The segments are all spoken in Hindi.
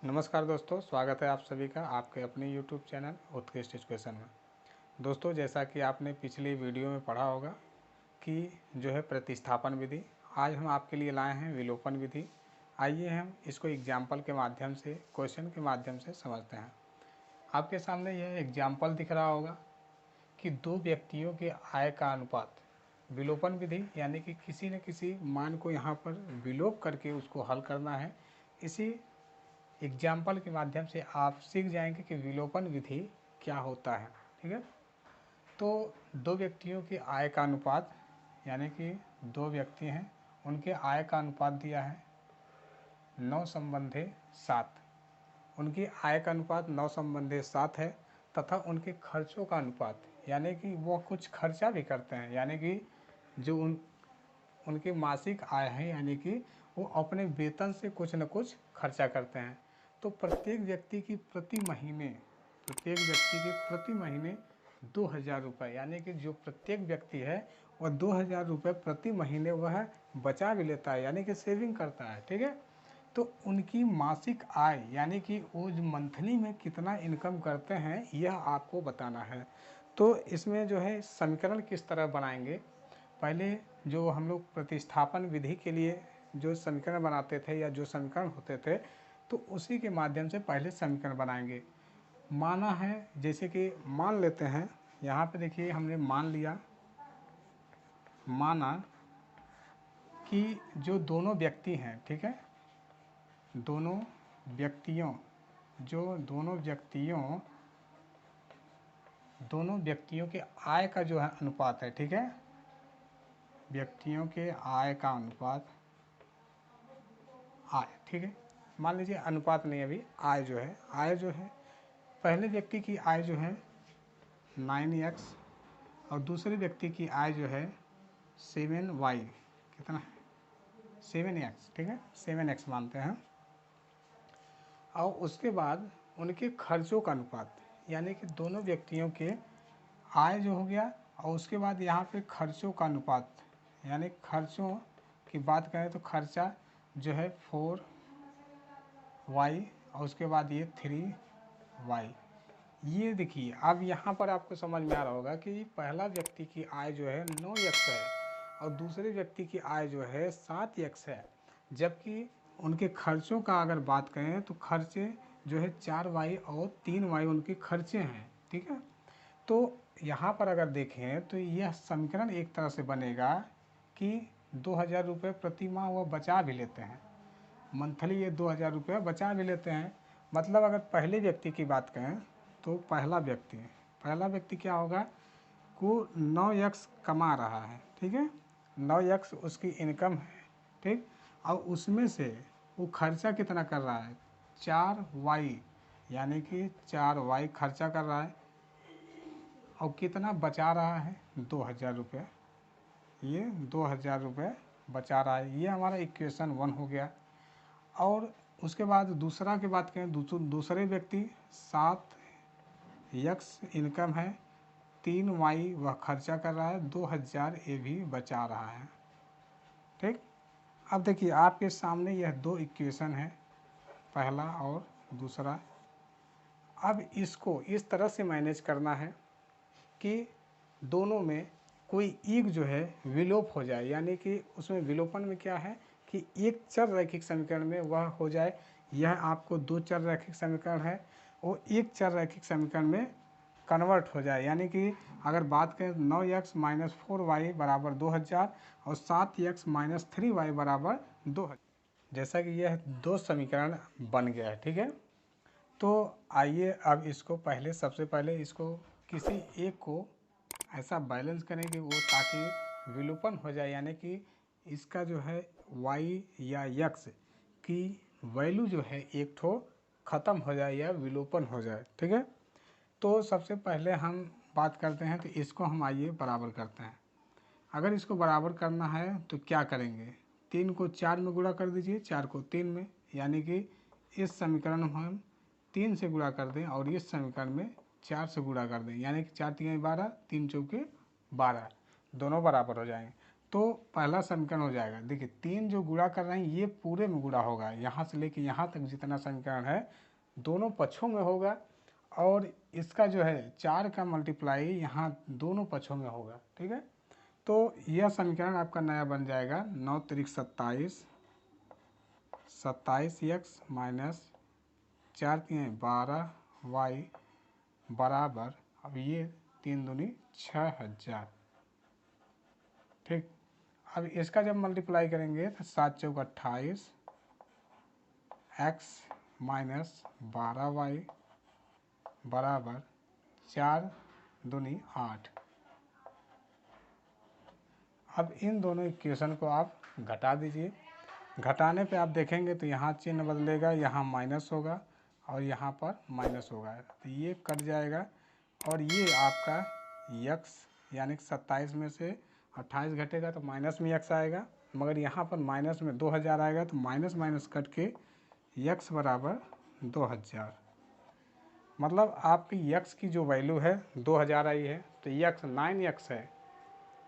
नमस्कार दोस्तों, स्वागत है आप सभी का आपके अपने YouTube चैनल उत्कृष्ट एजुकेशन में। दोस्तों, जैसा कि आपने पिछली वीडियो में पढ़ा होगा कि जो है प्रतिस्थापन विधि, आज हम आपके लिए लाए हैं विलोपन विधि। आइए हम इसको एग्जाम्पल के माध्यम से, क्वेश्चन के माध्यम से समझते हैं। आपके सामने यह एग्जाम्पल दिख रहा होगा कि दो व्यक्तियों के आय का अनुपात, विलोपन विधि यानी कि किसी न किसी मान को यहाँ पर विलोप करके उसको हल करना है। इसी एग्जाम्पल के माध्यम से आप सीख जाएंगे कि विलोपन विधि क्या होता है। ठीक है, तो दो व्यक्तियों की आय का अनुपात यानी कि दो व्यक्ति हैं, उनके आय का अनुपात दिया है 9/7। उनकी आय का अनुपात 9/7 है तथा उनके खर्चों का अनुपात यानी कि वो कुछ खर्चा भी करते हैं, यानी कि जो उनकी मासिक आय है यानी कि वो अपने वेतन से कुछ न कुछ खर्चा करते हैं। तो प्रत्येक व्यक्ति की प्रति महीने 2000 रुपये, यानी कि जो प्रत्येक व्यक्ति है वह 2000 रुपये प्रति महीने वह बचा भी लेता है, यानी कि सेविंग करता है। ठीक है, तो उनकी मासिक आय यानी कि वो मंथली में कितना इनकम करते हैं यह आपको बताना है। तो इसमें जो है समीकरण किस तरह बनाएंगे, पहले जो हम लोग प्रतिस्थापन विधि के लिए जो समीकरण बनाते थे या जो समीकरण होते थे, तो उसी के माध्यम से पहले समीकरण बनाएंगे। माना है, जैसे कि मान लेते हैं, यहाँ पे देखिए हमने मान लिया, माना कि जो दोनों व्यक्ति हैं, ठीक है, दोनों व्यक्तियों के आय का जो है अनुपात है, ठीक है, व्यक्तियों के आय का अनुपात, आय, ठीक है, मान लीजिए अनुपात नहीं, अभी आय जो है पहले व्यक्ति की आय जो है 9x और दूसरे व्यक्ति की आय जो है 7y, कितना है 7x, ठीक है, 7x मानते हैं। और उसके बाद उनके खर्चों का अनुपात यानी कि दोनों व्यक्तियों के आय जो हो गया, और उसके बाद यहाँ पे खर्चों का अनुपात यानी खर्चों की बात करें तो खर्चा जो है 4y और उसके बाद ये 3y। ये देखिए, अब यहाँ पर आपको समझ में आ रहा होगा कि पहला व्यक्ति की आय जो है 9x है और दूसरे व्यक्ति की आय जो है 7x है, जबकि उनके खर्चों का अगर बात करें तो खर्चे जो है 4y और 3y उनके खर्चे हैं। ठीक है, तो यहाँ पर अगर देखें तो यह समीकरण एक तरह से बनेगा कि 2000 रुपये प्रति माह वह बचा भी लेते हैं, मंथली ये 2000 रुपये बचा भी लेते हैं। मतलब अगर पहले व्यक्ति की बात करें तो पहला व्यक्ति क्या होगा, को 9x कमा रहा है, ठीक है, 9x उसकी इनकम है, ठीक, और उसमें से वो खर्चा कितना कर रहा है 4y, यानी कि 4y खर्चा कर रहा है और कितना बचा रहा है 2000 रुपये, ये 2000 रुपये बचा रहा है। ये हमारा इक्वेशन 1 हो गया। और उसके बाद दूसरा की बात करें, दूसरे व्यक्ति 7x इनकम है, 3y वह खर्चा कर रहा है, 2000 ये भी बचा रहा है। ठीक, अब देखिए आपके सामने यह दो इक्वेशन है, पहला और दूसरा। अब इसको इस तरह से मैनेज करना है कि दोनों में कोई एक जो है विलोप हो जाए, यानी कि उसमें विलोपन में क्या है कि एक चर रैखिक समीकरण में वह हो जाए। यह आपको दो चर रैखिक समीकरण है, वो एक चर रैखिक समीकरण में कन्वर्ट हो जाए, यानी कि अगर बात करें 9x - 4y बराबर 2000 और 7x - 3y बराबर 2000, जैसा कि यह दो समीकरण बन गया है। ठीक है, तो आइए अब इसको सबसे पहले इसको किसी एक को ऐसा बैलेंस करें कि वो ताकि विलोपन हो जाए, यानी कि इसका जो है y या x की वैल्यू जो है एक ठो ख़त्म हो जाए या विलोपन हो जाए। ठीक है, तो सबसे पहले हम बात करते हैं, तो इसको हम आइए बराबर करते हैं। अगर इसको बराबर करना है तो क्या करेंगे, 3 को 4 में गुणा कर दीजिए, 4 को 3 में, यानी कि इस समीकरण में हम 3 से गुणा कर दें और इस समीकरण में 4 से गुणा कर दें, यानी कि 4 × 3 = 12, 3 × 4 = 12, दोनों बराबर हो जाएंगे। तो पहला समीकरण हो जाएगा। देखिए 3 जो गुणा कर रहे हैं ये पूरे में गुणा होगा, यहाँ से लेके यहाँ तक जितना समीकरण है दोनों पक्षों में होगा, और इसका जो है 4 का मल्टीप्लाई यहाँ दोनों पक्षों में होगा। ठीक है, तो यह समीकरण आपका नया बन जाएगा 9 त्रिक 27, 27x माइनस 4 3 12 y बराबर, अब ये 3 दूनी 6000। ठीक, अब इसका जब मल्टीप्लाई करेंगे तो 7 चौक 28 x माइनस 12y बराबर 4 दूनी 8। अब इन दोनों इक्वेशन को आप घटा दीजिए। घटाने पे आप देखेंगे तो यहाँ चिन्ह बदलेगा, यहाँ माइनस होगा और यहाँ पर माइनस होगा, तो ये कट जाएगा और ये आपका यक्स यानी कि 27 में से 28 घटेगा तो माइनस में यक्स आएगा, मगर यहाँ पर माइनस में 2000 आएगा, तो माइनस माइनस कट के यक्स बराबर 2000। मतलब आपकी यक्स की जो वैल्यू है 2000 आई है, तो यक्स 9x है,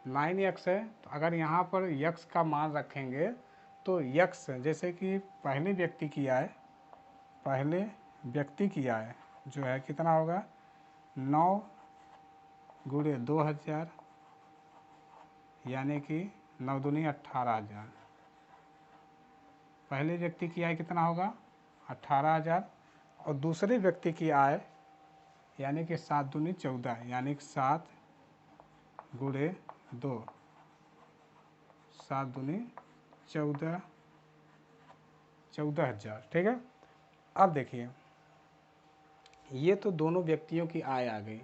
9x है। तो अगर यहाँ पर यक्स का मान रखेंगे तो यक्स जैसे कि पहले व्यक्ति की आय, पहले व्यक्ति की आय जो है कितना होगा 9 गुणे 2000 यानी कि 9 दूनी 18000। पहले व्यक्ति की आय कितना होगा 18000, और दूसरे व्यक्ति की आय यानी कि 7 दूनी 14 यानी कि 7 गुणे 2, 7 दूनी 14,000। ठीक है, अब देखिए ये तो दोनों व्यक्तियों की आय आ गई।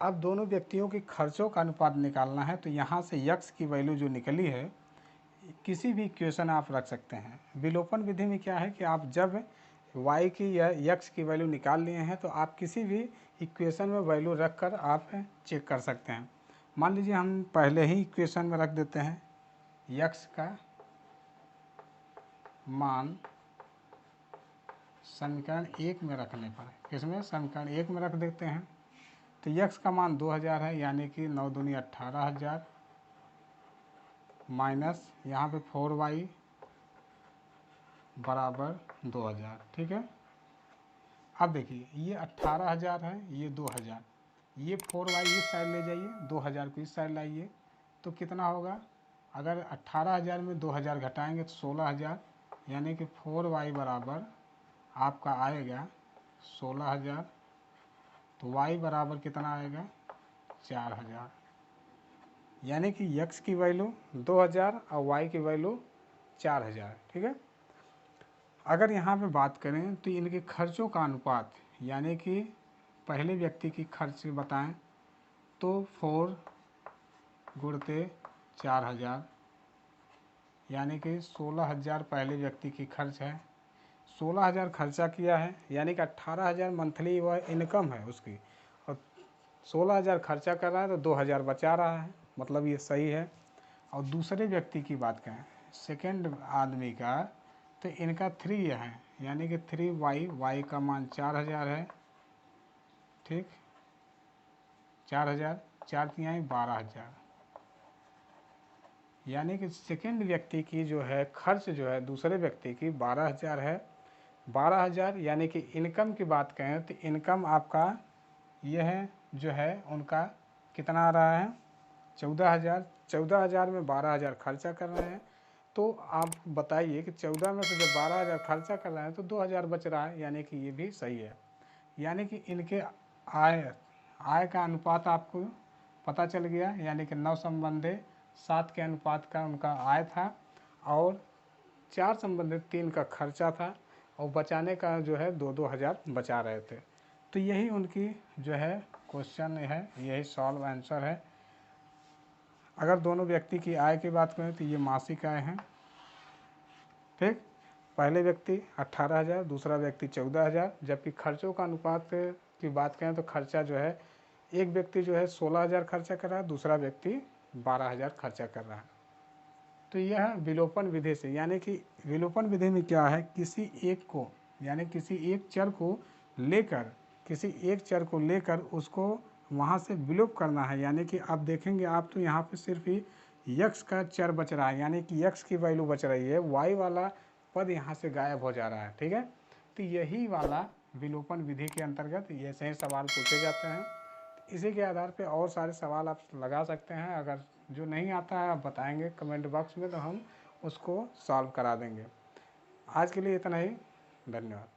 अब दोनों व्यक्तियों के खर्चों का अनुपात निकालना है, तो यहाँ से यक्स की वैल्यू जो निकली है किसी भी इक्वेशन आप रख सकते हैं। विलोपन विधि में क्या है कि आप जब y की या यक्स की वैल्यू निकाल लिए हैं तो आप किसी भी इक्वेशन में वैल्यू रख कर आप चेक कर सकते हैं। मान लीजिए हम पहले ही इक्वेशन में रख देते हैं यक्स का मान समीकरण 1 में रखने पर, किसमें समीकरण 1 में रख देते हैं, तो यक्स का मान 2000 है यानी कि 9 दूनी 18000 माइनस यहाँ पे 4y बराबर 2000। ठीक है, अब देखिए ये 18000 है, ये 2000, ये 4y इस साइड ले जाइए, 2000 को इस साइड लाइए, तो कितना होगा, अगर 18000 में 2000 घटाएंगे तो 16000 यानी कि 4y बराबर आपका आएगा 16000, तो y बराबर कितना आएगा 4000, यानी कि x की वैल्यू 2000 और y की वैल्यू 4000। ठीक है, अगर यहाँ पे बात करें तो इनके खर्चों का अनुपात यानी कि पहले व्यक्ति की खर्च बताएं तो 4 गुणते 4000 यानी कि 16000 पहले व्यक्ति की खर्च है, 16000 खर्चा किया है यानी कि 18000 मंथली वह इनकम है उसकी, और 16000 खर्चा कर रहा है तो 2000 बचा रहा है, मतलब ये सही है। और दूसरे व्यक्ति की बात करें सेकेंड आदमी का, तो इनका 3 है यानी कि 3y का मान 4000 है। ठीक, 4000 4 3 12000 यानी कि सेकेंड व्यक्ति की जो है खर्च जो है दूसरे व्यक्ति की 12000 है। 12000 यानी कि इनकम की बात करें तो इनकम आपका यह है जो है उनका कितना आ रहा है 14000। 14000 में 12000 खर्चा कर रहे हैं, तो आप बताइए कि 14 में से जब 12000 खर्चा कर रहे हैं तो 2000 बच रहा है, यानी कि ये भी सही है। यानी कि इनके आय का अनुपात आपको पता चल गया, यानी कि 9 संबंधे 7 के अनुपात का उनका आय था और 4 संबंधित 3 का खर्चा था, और बचाने का जो है 2-2000 बचा रहे थे। तो यही उनकी जो है क्वेश्चन है, यही सॉल्व आंसर है। अगर दोनों व्यक्ति की आय की बात करें तो ये मासिक आय है। ठीक, पहले व्यक्ति 18000, दूसरा व्यक्ति 14000, जबकि खर्चों का अनुपात की बात करें तो खर्चा जो है एक व्यक्ति जो है 16000 खर्चा कर रहा है, दूसरा व्यक्ति 12000 खर्चा कर रहा है। तो यह विलोपन विधि से, यानी कि विलोपन विधि में क्या है, किसी एक को यानी किसी एक चर को लेकर उसको वहाँ से विलोप करना है। यानी कि आप देखेंगे आप तो यहाँ पे सिर्फ ही यक्स का चर बच रहा है, यानी कि यक्स की वैल्यू बच रही है, वाई वाला पद यहाँ से गायब हो जा रहा है। ठीक है, तो यही वाला विलोपन विधि के अंतर्गत ऐसे ही सवाल पूछे जाते हैं। इसी के आधार पे और सारे सवाल आप लगा सकते हैं। अगर जो नहीं आता है आप बताएंगे कमेंट बॉक्स में, तो हम उसको सॉल्व करा देंगे। आज के लिए इतना ही, धन्यवाद।